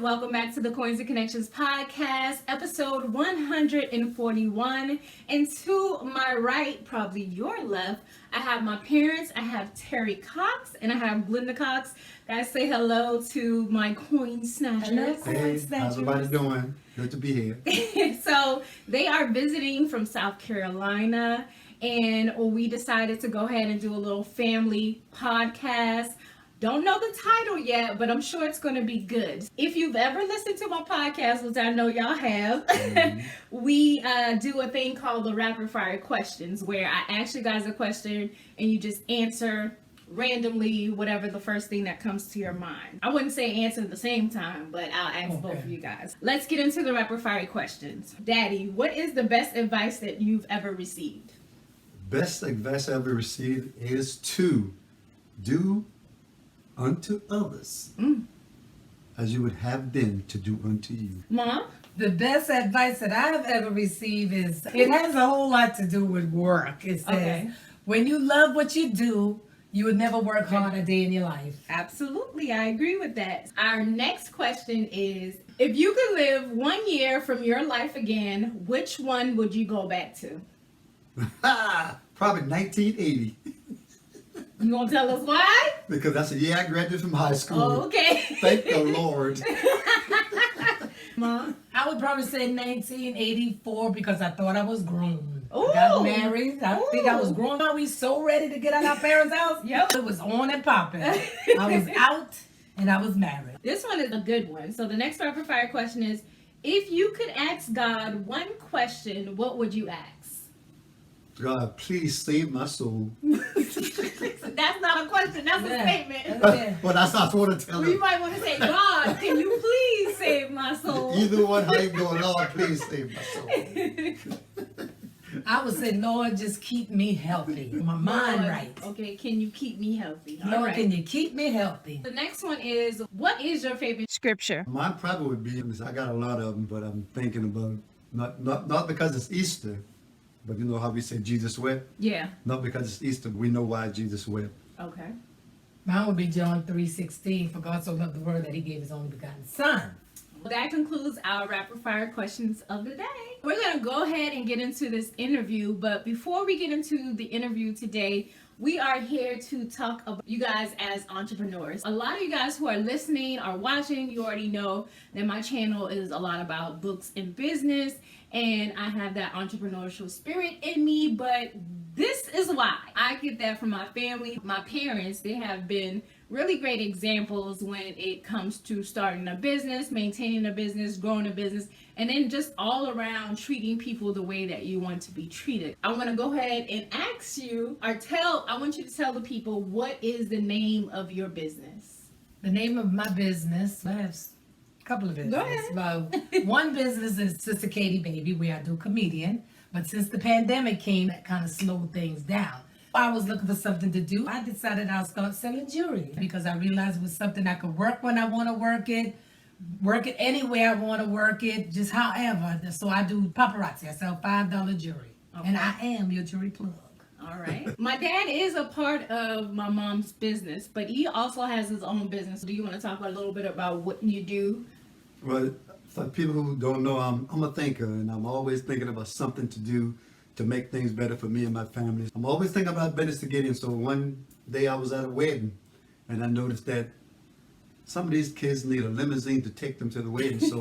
welcome back to the Coins and Connections podcast, episode 141. And to my right, probably your left, I have my parents. I have Terry Cox and I have Glenda Cox. Guys, say hello to my coin snatchers. Hey, how's everybody doing? Good to be here. So they are visiting from South Carolina, and we decided to go ahead and do a little family podcast. Don't know the title yet, but I'm sure it's going to be good. If you've ever listened to my podcast, which I know y'all have, we do a thing called the rapid fire questions, where I ask you guys a question and you just answer randomly whatever the first thing that comes to your mind. I wouldn't say answer at the same time, but I'll ask both of you guys. Let's get into the rapid fire questions. Daddy, what is the best advice that you've ever received? Best advice I ever received is to do unto others as you would have them to do unto you. Mom? The best advice that I've ever received is, it has a whole lot to do with work. It says, when you love what you do, you would never work hard a day in your life. Absolutely, I agree with that. Our next question is, if you could live 1 year from your life again, which one would you go back to? Probably 1980. You gonna tell us why? Because that's the year I graduated from high school. Oh, okay. Thank the Lord. Mom? I would probably say 1984 because I thought I was grown. Ooh. I got married. I think I was grown. Are we so ready to get out of our parents' house? Yep. It was on and popping. I was out and I was married. This one is a good one. So the next rapid fire question is, if you could ask God one question, what would you ask? God, please save my soul. That's not a question, that's a statement. Well, that's not what I tell You him. might want to say, God, can you please save my soul? Either one, how you going, Lord, please save my soul. I would say, Lord, just keep me healthy. My mind Lord, right. Okay, can you keep me healthy? All Lord, right. can you keep me healthy? The next one is, what is your favorite scripture? Mine probably would be, I got a lot of them, but I'm thinking about, not because it's Easter, but you know how we say Jesus wept? Yeah. Not because it's Easter, we know why Jesus wept. Okay. Mine would be John 3:16. For God so loved the world that he gave his only begotten son. Well, that concludes our rapid fire questions of the day. We're going to go ahead and get into this interview, but before we get into the interview today, we are here to talk about you guys as entrepreneurs. A lot of you guys who are listening or watching, you already know that my channel is a lot about books and business, and I have that entrepreneurial spirit in me, but this is why. I get that from my family. My parents, they have been really great examples when it comes to starting a business, maintaining a business, growing a business, and then just all around treating people the way that you want to be treated. I want to go ahead and ask you, I want you to tell the people, what is the name of your business? The name of my business, I have a couple of businesses. Go ahead. Well, one business is Sister Katie Baby, where I do comedian. But since the pandemic came, that kind of slowed things down. I was looking for something to do. I decided I'll start selling jewelry because I realized it was something I could work when I want to work it any way I want to work it, just however. So I do paparazzi. I sell $5 jewelry. Okay. And I am your jewelry plug. All right. My dad is a part of my mom's business, but he also has his own business. Do you want to talk a little bit about what you do? Well, for people who don't know, I'm a thinker, and I'm always thinking about something to do to make things better for me and my family. I'm always thinking about business to get in. So one day I was at a wedding, and I noticed that some of these kids need a limousine to take them to the wedding. So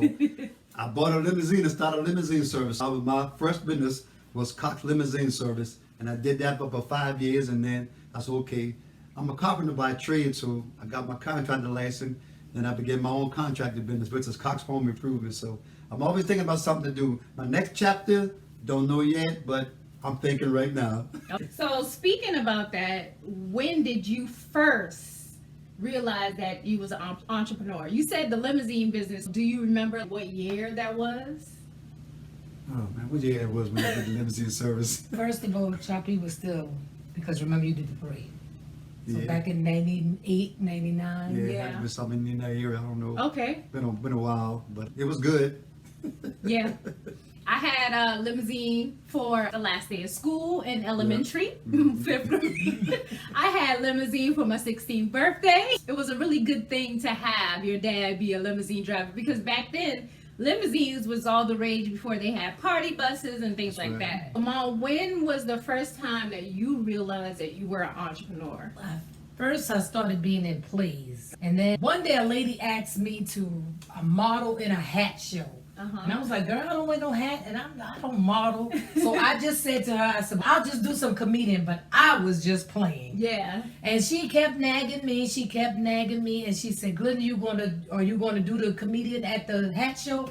I bought a limousine and started a limousine service. My first business was Cox Limousine Service, and I did that for about 5 years, and then I said, okay, I'm a carpenter by trade, so I got my contractor license, and I began my own contractor business, which is Cox Home Improvement. So I'm always thinking about something to do. My next chapter, don't know yet, but I'm thinking right now. So speaking about that, when did you first realize that you was an entrepreneur? You said the limousine business. Do you remember what year that was? Oh man, what year it was when I did the limousine service? First of all, Choppy was still, because remember you did the parade. So Yeah. back in 98, 99. Yeah, it Yeah. had to be something in that area. I don't know. Okay. Been a while, but it was good. Yeah. I had a limousine for the last day of school in elementary, fifth grade. I had limousine for my 16th birthday. It was a really good thing to have your dad be a limousine driver because back then, limousines was all the rage before they had party buses and things like that. Mom, when was the first time that you realized that you were an entrepreneur? First, I started being in plays. And then one day a lady asked me to model in a hat show. And I was like, girl, I don't wear no hat and I don't model. So I just said to her, I said, I'll just do some comedian, but I was just playing. Yeah. And she kept nagging me. And she said, Glenda, are you gonna do the comedian at the hat show?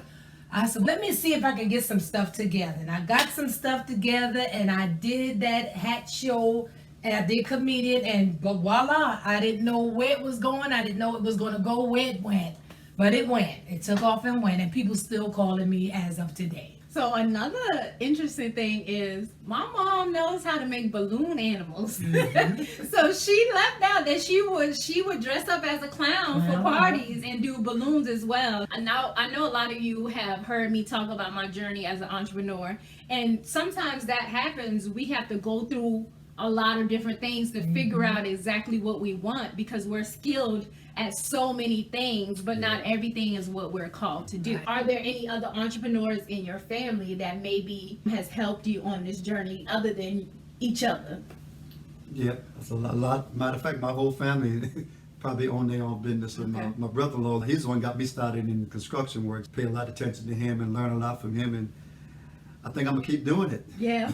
I said, let me see if I can get some stuff together. And I got some stuff together and I did that hat show and I did comedian but voila, I didn't know where it was going. I didn't know it was gonna go where it went. But it went. It took off and went, and people still calling me as of today. So another interesting thing is my mom knows how to make balloon animals. So she left out that she would dress up as a clown for parties and do balloons as well. And now I know a lot of you have heard me talk about my journey as an entrepreneur, and sometimes that happens. We have to go through a lot of different things to figure out exactly what we want because we're skilled at so many things, but not everything is what we're called to do. Are there any other entrepreneurs in your family that maybe has helped you on this journey other than each other? Yeah, that's a lot. Matter of fact, my whole family probably own their own business. And my brother-in-law, he's the one got me started in construction work. Pay a lot of attention to him and learn a lot from him, and I think I'm gonna keep doing it. Yeah.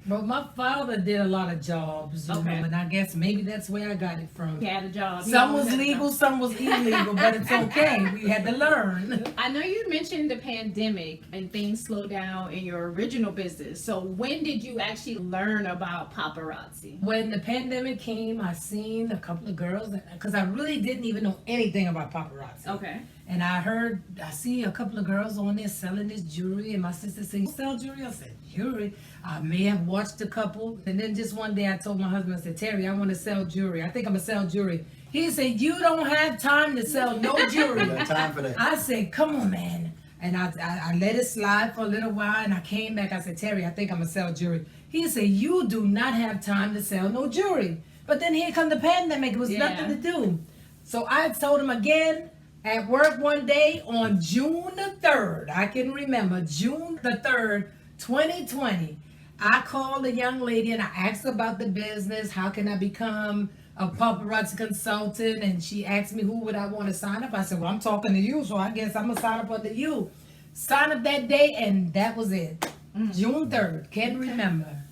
But my father did a lot of jobs, you know, and I guess maybe that's where I got it from. He had a job. Some was legal, some was illegal, but it's okay. We had to learn. I know you mentioned the pandemic and things slowed down in your original business. So when did you actually learn about paparazzi? When the pandemic came, I seen a couple of girls, because I really didn't even know anything about paparazzi. Okay. And I see a couple of girls on there selling this jewelry, and my sister said, you sell jewelry? I said, jewelry? I may have watched a couple. And then just one day I told my husband, I said, Terry, I want to sell jewelry. I think I'm going to sell jewelry. He said, you don't have time to sell no jewelry. Got time for that. I said, come on, man. And I let it slide for a little while, and I came back. I said, Terry, I think I'm going to sell jewelry. He said, you do not have time to sell no jewelry. But then here come the pandemic. It was nothing to do. So I told him again, at work one day on June the 3rd, I can remember, June the 3rd, 2020, I called a young lady and I asked her about the business, how can I become a paparazzi consultant, and she asked me who would I want to sign up. I said, well, I'm talking to you, so I guess I'm going to sign up under you. Sign up that day, and that was it. June 3rd, can't remember.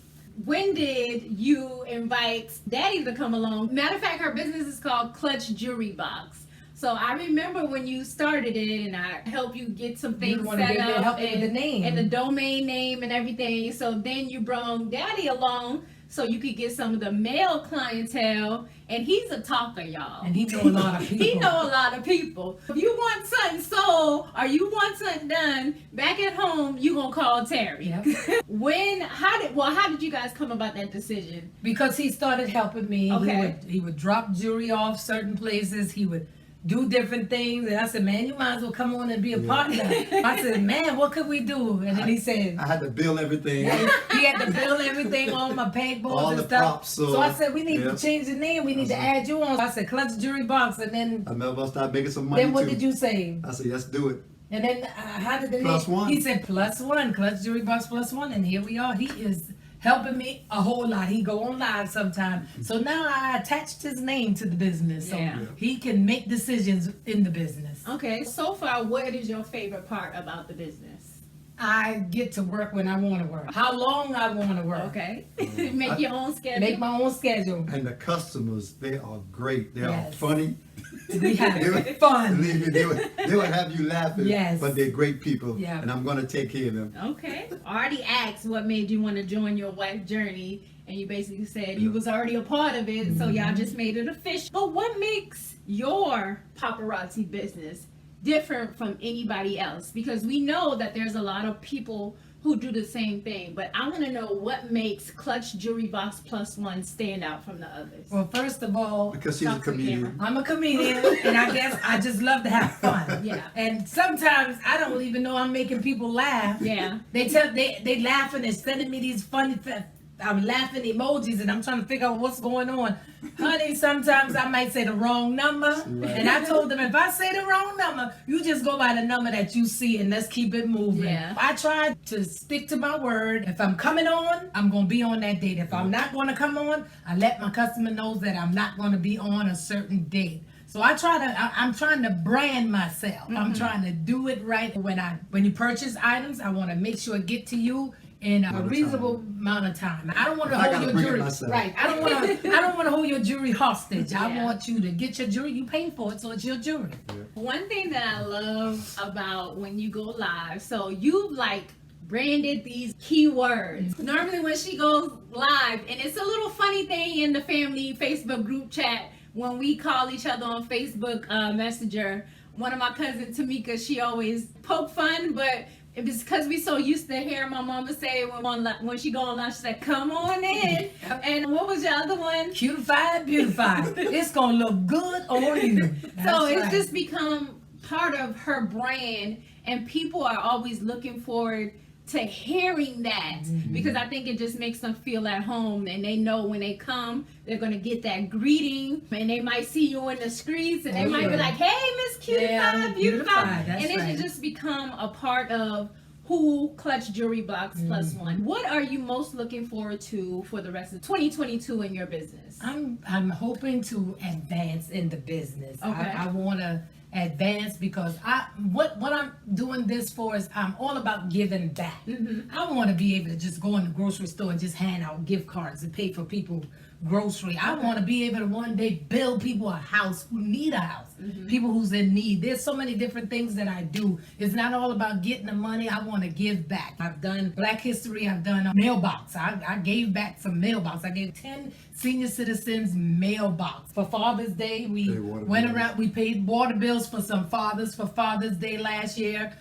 When did you invite Daddy to come along? Matter of fact, her business is called Clutch Jewelry Box. So I remember when you started it, and I helped you get some things set up and the name and the domain name and everything. So then you brought Daddy along so you could get some of the male clientele, and he's a talker, y'all. And he know a lot of people. He know a lot of people. If you want something sold or you want something done back at home, you gonna call Terry. Yep. How did you guys come about that decision? Because he started helping me. Okay. He would drop jewelry off certain places. He would do different things, and I said, man, you might as well come on and be a partner. I said, man, what could we do? And then he said, I had to build everything. he had to build everything on my pegboards All and the stuff. props, so I said, we need to change the name. We need to add you on. I said, Clutch Jewelry Box, and then I remember I started making some money. then what too. did you say? I said, let's do it. And then how did the Plus name? one. He said +1, Clutch Jewelry Box +1, and here we are. He is helping me a whole lot. He go on live sometime. So now I attached his name to the business, so he can make decisions in the business. Okay, so far, what is your favorite part about the business? I get to work when I want to work. How long I want to work. Okay, make your own schedule. Make my own schedule. And the customers, they are great. They are Yes. funny. We have fun. Believe me, they will have you laughing. Yes. But they're great people. Yeah. And I'm going to take care of them. Okay. I already asked what made you want to join your wife's journey, and you basically said you was already a part of it, so y'all just made it official. But what makes your paparazzi business different from anybody else? Because we know that there's a lot of people who do the same thing, but I want to know what makes Clutch Jewelry Box +1 stand out from the others. Well, first of all, Because she's a Talk to the comedian. camera. I'm a comedian, and I guess I just love to have fun. Yeah. And sometimes I don't even know I'm making people laugh. Yeah. They laughing and sending me these funny I'm laughing emojis and I'm trying to figure out what's going on. Honey, sometimes I might say the wrong number. Right. And I told them, if I say the wrong number, you just go by the number that you see and let's keep it moving. Yeah. I try to stick to my word. If I'm coming on, I'm going to be on that date. If I'm not going to come on, I let my customer know that I'm not going to be on a certain date. So I'm trying to brand myself. I'm trying to do it right. When you purchase items, I want to make sure it get to you in a reasonable amount of time. I don't want to hold your jewelry. Right. I don't want to hold your jewelry hostage. I want you to get your jewelry. You pay for it, so it's your jewelry. One thing that I love about when you go live, so you branded these keywords. Normally when she goes live, and it's a little funny thing in the family Facebook group chat when we call each other on Facebook Messenger. One of my cousins, Tamika, she always poke fun, but it's because we so used to hearing my mama say when she go on lunch, she said, "Come on in." And what was your other one? Cutified, beautified. It's gonna look good on you. So it's just become part of her brand, and people are always looking forward to hearing that because I think it just makes them feel at home, and they know when they come, they're gonna get that greeting, and they might see you in the streets, and they might be like, "Hey, Miss Cutified, beautified," and it should just become a part of who Clutch Jewelry Box Plus One. What are you most looking forward to for the rest of 2022 in your business? I'm hoping to advance in the business. Okay. I want to advance because what I'm doing this for is I'm all about giving back. I want to be able to just go in the grocery store and just hand out gift cards and pay for people grocery. I want to be able to one day build people a house who need a house, people who's in need. There's so many different things that I do. It's not all about getting the money. I want to give back. I've done Black History. I've done a mailbox. I gave back some mailbox. I gave 10 senior citizens mailbox. For Father's Day, we went around, we paid water bills for some fathers for Father's Day last year.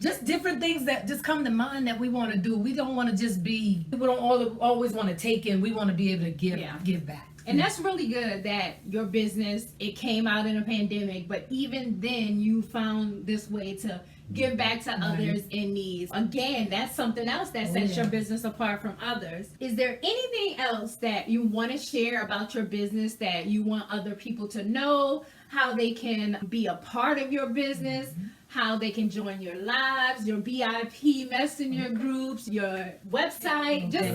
Just different things that just come to mind that we want to do. We don't want to just be, people don't always want to take in. We want to be able to give back. And that's really good that your business, it came out in a pandemic, but even then you found this way to give back to others in need. Again, that's something else that sets your business apart from others. Is there anything else that you want to share about your business that you want other people to know, how they can be a part of your business, how they can join your lives, your VIP messenger groups, your website? Just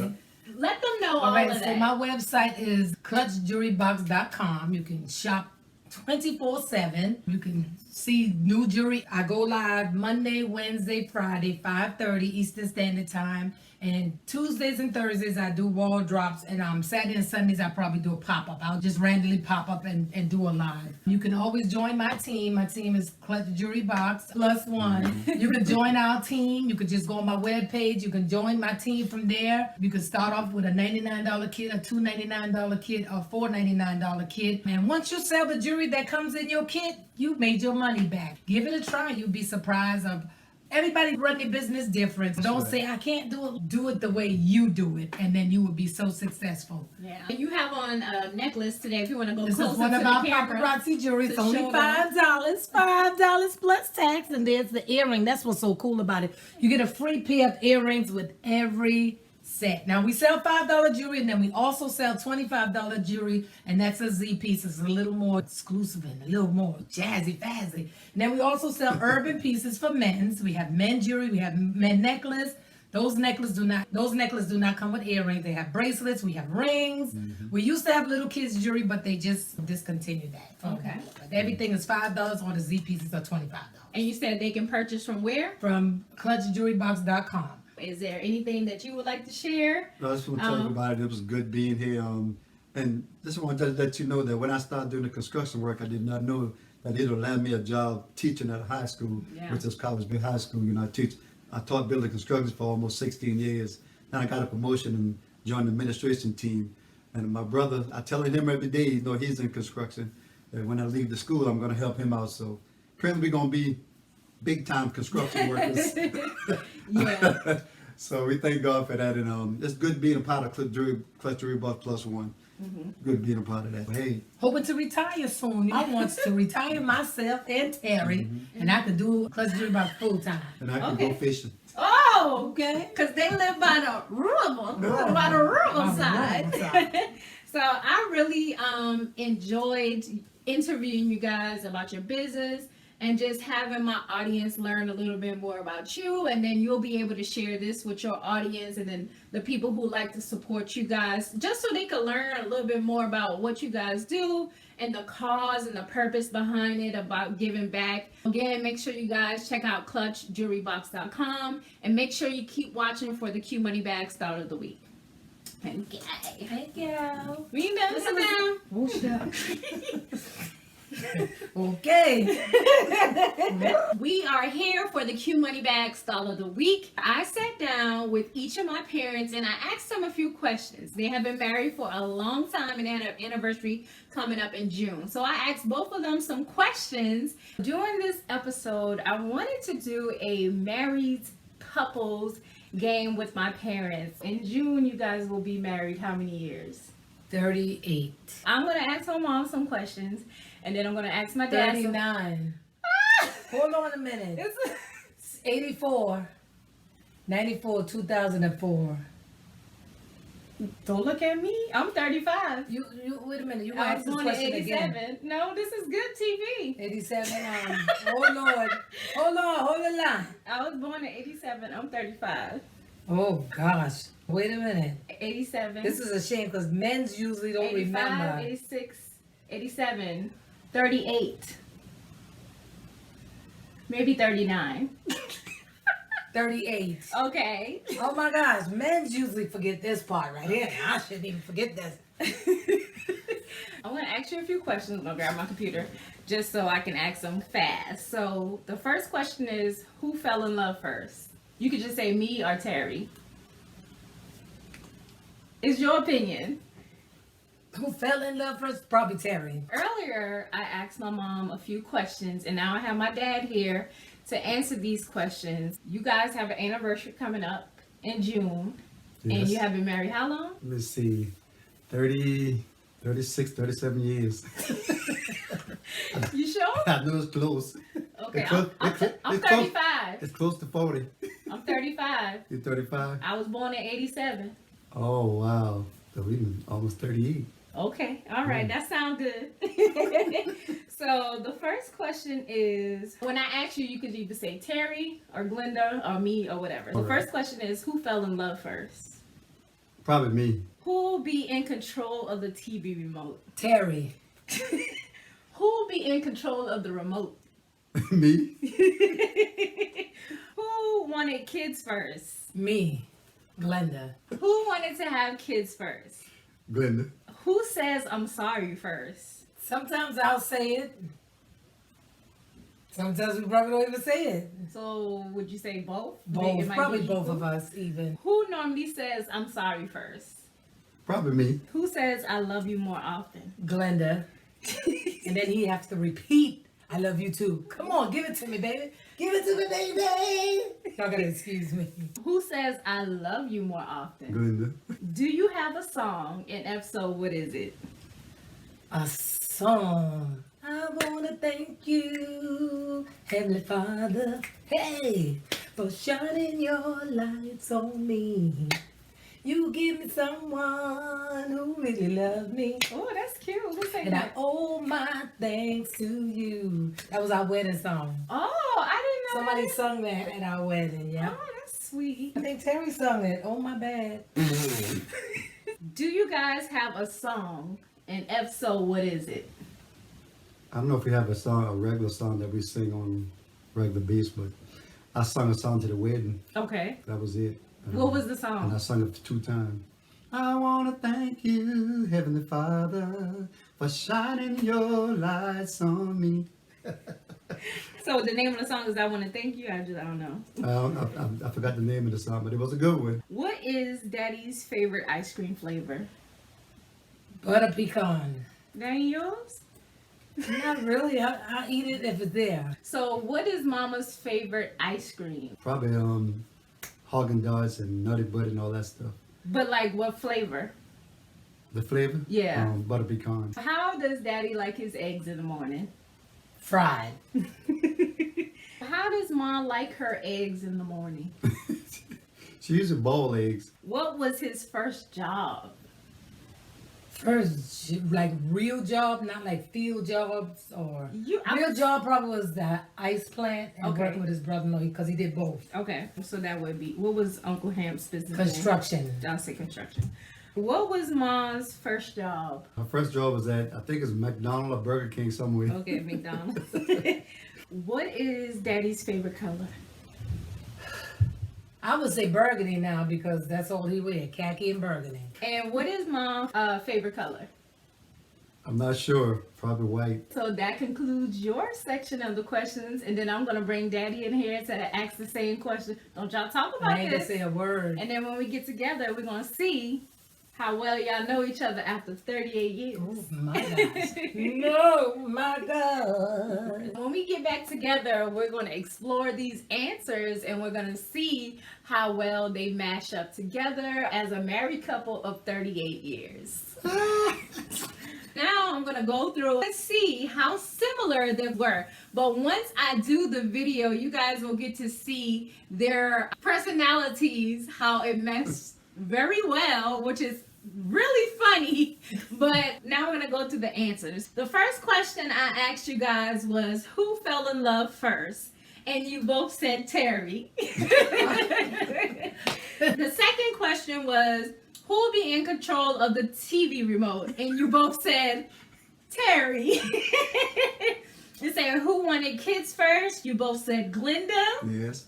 let them know all of that. So my website is clutchjewelrybox.com. You can shop 24/7. You can see new jewelry. I go live Monday, Wednesday, Friday, 5:30 Eastern Standard Time. And Tuesdays and Thursdays I do wall drops, and Saturday and Sundays I probably do a pop-up. I'll just randomly pop up and do a live. You can always join my team. My team is Clutch Jewelry Box Plus One. You can join our team. You can just go on my webpage. You can join my team from there. You can start off with a $99 kit, a $299 kit, or $499 kit. And once you sell the jewelry that comes in your kit, you made your money back. Give it a try. You'll be surprised of everybody run their business different. Don't say I can't do it. Do it the way you do it, and then you will be so successful. Yeah. You have on a necklace today. If you want to go This closer is one to of the our camera, paparazzi jewelry. It's to only show them. $5 plus tax, and there's the earring. That's what's so cool about it. You get a free pair of earrings with every set. Now we sell $5 jewelry, and then we also sell $25 jewelry, and that's a Z piece. It's a little more exclusive and a little more jazzy fazzy. And then we also sell urban pieces for men's. We have men jewelry. We have men necklace. Those necklaces do not come with earrings. They have bracelets. We have rings. We used to have little kids jewelry, but they just discontinued that. Okay. But everything is $5, or the Z pieces are $25. And you said they can purchase from where? From clutchjewelrybox.com. Is there anything that you would like to share? I just want to talk about it. It was good being here. And just want to let you know that when I started doing the construction work, I did not know that it'll land me a job teaching at a high school, which is Cox-Smith High School. You know, I taught building construction for almost 16 years. And I got a promotion and joined the administration team. And my brother, I tell him every day, you know, he's in construction. And when I leave the school, I'm going to help him out. So currently we're going to be big time construction workers. Yeah. So we thank God for that, and it's good being a part of Clutch Jewelry Box Plus One. Good being a part of that. Hey, Hoping to retire soon. I want to retire myself and Terry, and I could do clutch jewelry about full time. and I can Okay. go fishing. Oh, Okay. because they live by the rural side. So I really enjoyed interviewing you guys about your business and just having my audience learn a little bit more about you, and then you'll be able to share this with your audience and then the people who like to support you guys, just so they can learn a little bit more about what you guys do and the cause and the purpose behind it, about giving back. Again, make sure you guys check out clutchjewelrybox.com and make sure you keep watching for the Q Money Bag Start of the Week. Okay. Thank you. We never sit down. Oh, shit. Okay. We are here for the Q Money Bag Stall of the Week. I sat down with each of my parents and I asked them a few questions. They have been married for a long time and they had an anniversary coming up in June. So I asked both of them some questions. During this episode, I wanted to do a married couples game with my parents. In June, you guys will be married how many years? 38. I'm going to ask my mom some questions and then I'm going to ask my dad some 39. Hold on a minute. It's 84. 94, 2004. Don't look at me. I'm 35. You wait a minute. You I want was to ask born this in question 87. again? No, this is good TV. 87. Oh Lord. Hold the line. I was born in 87. I'm 35. Oh gosh. Wait a minute. 87. This is a shame because men's usually don't 85, remember. 86, 87, 38. Maybe 39. 38. Okay. Oh my gosh, men's usually forget this part right here. I shouldn't even forget this. I want to ask you a few questions. I'm going to grab my computer just so I can ask them fast. So the first question is, who fell in love first? You could just say me or Terry. It's your opinion. Who fell in love first? Probably Terry. Earlier, I asked my mom a few questions, and now I have my dad here to answer these questions. You guys have an anniversary coming up in June, and Yes. you have been married how long? Let's see, 30, 36, 37 years. You sure? I know it's close. Okay, It's close- I'm it's close. 35. It's close to 40. I'm 35. You're 35? I was born in 87. Oh, wow. So we almost 38. Okay, all right, that sounds good. So the first question is, when I ask you, you could either say Terry or Glenda or me or whatever. The All right. first question is, who fell in love first? Probably me. Who will be in control of the TV remote? Terry. Who will be in control of the remote? Me? Who wanted kids first? Me. Glenda. Who wanted to have kids first? Glenda. Who says I'm sorry first? Sometimes I'll say it. Sometimes we probably don't even say it. So would you say both? Both. It might Probably be both equal. of us even. Who normally says I'm sorry first? Probably me. Who says I love you more often? Glenda. And then he has to repeat, I love you too. Come on, give it to me, baby. Give it to me, baby. Y'all gotta excuse me. Who says I love you more often? Glenda. Do you have a song? And if so, what is it? A song. I wanna thank you, Heavenly Father, hey, for shining your lights on me. You give me someone who really loves me. Oh, that's cute. Who sang And I that? owe my thanks to you. That was our wedding song. Oh, I didn't know Somebody that. sung that at our wedding, yeah. Oh, that's sweet. I think Terry sung it. Oh, my bad. Do you guys have a song? And if so, what is it? I don't know if we have a regular song that we sing on regular basis, but I sung a song to the wedding. Okay. That was it. What was the And song? I sung it 2 times. I want to thank you, Heavenly Father, for shining your lights on me. So the name of the song is I Want to Thank You? I don't know. I forgot the name of the song, but it was a good one. What is Daddy's favorite ice cream flavor? Butter pecan. That ain't yours? Not really. I eat it if it's there. So what is Mama's favorite ice cream? Probably Haagen-Dazs and Nutty Buddy and all that stuff. But like what flavor? The flavor? Yeah. Butter pecan. How does Daddy like his eggs in the morning? Fried. How does Mom like her eggs in the morning? She usually boil eggs. What was his first job? First, like real job, not like field jobs or real job. Probably was the ice plant and working with his brother. No, because he did both. Okay, so that would be, what was Uncle Hamp's business? Construction. I'll say construction. What was Mom's first job? Her first job was at, I think it's McDonald's or Burger King somewhere. Okay, McDonald's. What is Daddy's favorite color? I would say burgundy now because that's all he wear, khaki and burgundy. And what is Mom's favorite color? I'm not sure. Probably white. So that concludes your section of the questions, and then I'm gonna bring Daddy in here to ask the same question. Don't y'all talk about I ain't gonna this. say a word. And then when we get together, we're gonna see how well y'all know each other after 38 years. Oh my gosh. No, my God. When we get back together, we're going to explore these answers and we're going to see how well they mash up together as a married couple of 38 years. Now I'm going to go through and see how similar they were. But once I do the video, you guys will get to see their personalities, how it meshed very well, which is really funny. But now we're gonna go to the answers. The first question I asked you guys was, who fell in love first? And you both said Terry. The second question was, who will be in control of the TV remote? And you both said Terry. You said, who wanted kids first? You both said Glenda. Yes.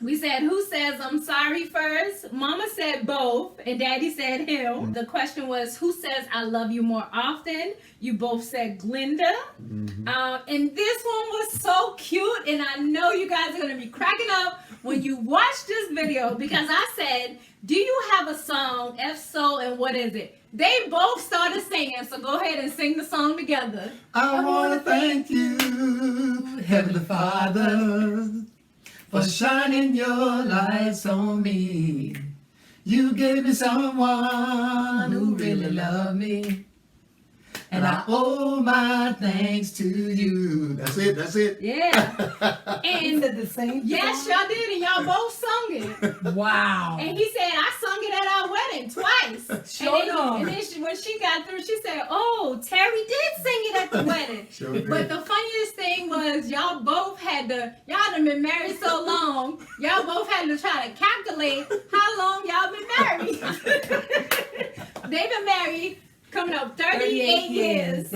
We said, who says I'm sorry first? Mama said both, and Daddy said him. The question was, who says I love you more often? You both said Glenda. And this one was so cute, and I know you guys are going to be cracking up when you watch this video, because I said, do you have a song? If so, and what is it? They both started singing, so go ahead and sing the song together. I want to thank you, Heavenly Father, for shining your lights on me. You gave me someone who really loved me, and I owe my thanks to you. That's it, that's it. Yeah. Is And it the same yes, song? y'all did, and y'all both sung it. Wow. And he said, I sung it at our wedding twice. Sure and then when she got through, she said, oh, Terry did sing it at the wedding. Sure did. But the funniest thing was y'all both had to, y'all done been married so long, y'all both had to try to calculate how long y'all been married. They've been married coming up 38 years.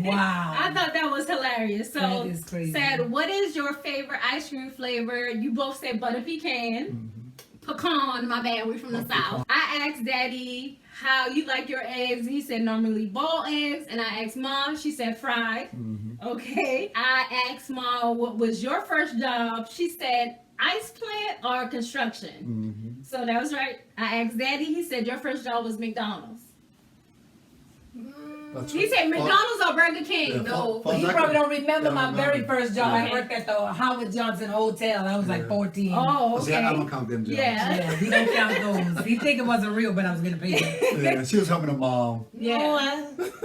Wow. I thought that was hilarious. So That is crazy. said, what is your favorite ice cream flavor? You both said butter pecan. Pecan, my bad, we're from the South. I asked Daddy how you like your eggs. He said normally boiled eggs. And I asked Mom, she said fried. Okay. I asked Mom, what was your first job? She said ice plant or construction. So that was right. I asked Daddy, he said your first job was McDonald's. He said McDonald's or Burger King. Yeah, No. Far- He probably don't remember my remember. very first job. Okay. I worked at the Howard Johnson Hotel. I was like 14. Oh, See, I okay. don't count them jobs. Yeah. Yeah, he don't count those. He think it wasn't real, but I was gonna pay him. Yeah, she was helping her mom. Yeah. No,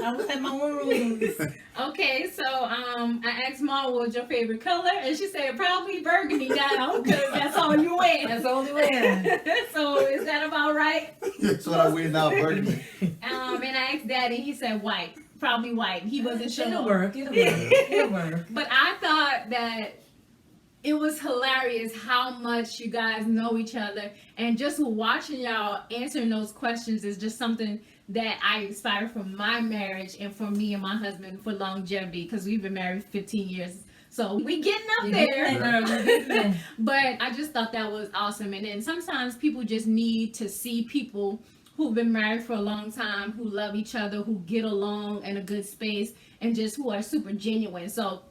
I was at my own rules. Okay, so I asked Mom what was your favorite color, and she said probably burgundy now, because that's all you wear. That's the only way. So is that about right? That's what I wear now, burgundy. And I asked Daddy, he said white, probably white. He wasn't sure. It'll work. It'll work. It'll work. But I thought that it was hilarious how much you guys know each other, and just watching y'all answering those questions is just something that I aspire for my marriage and for me and my husband for longevity, because we've been married 15 years. So we getting up there. But I just thought that was awesome. And then sometimes people just need to see people who've been married for a long time, who love each other, who get along in a good space, and just who are super genuine. So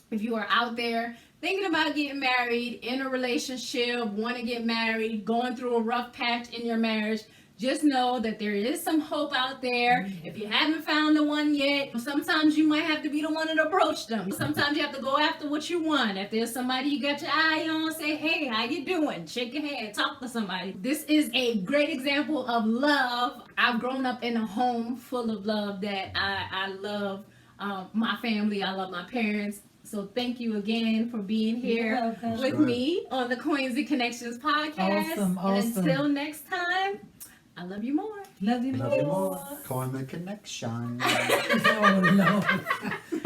if you are out there thinking about getting married, in a relationship, want to get married, going through a rough patch in your marriage, just know that there is some hope out there. If you haven't found the one yet, sometimes you might have to be the one that approach them. Sometimes you have to go after what you want. If there's somebody you got your eye on, say, hey, how you doing? Shake your hand, talk to somebody. This is a great example of love. I've grown up in a home full of love that I love my family. I love my parents. So thank you again for being here with me on the Coins and Connections podcast. Awesome. And until next time, I love you more. Love you Love you more. more. Coin the connection. Oh, Lord.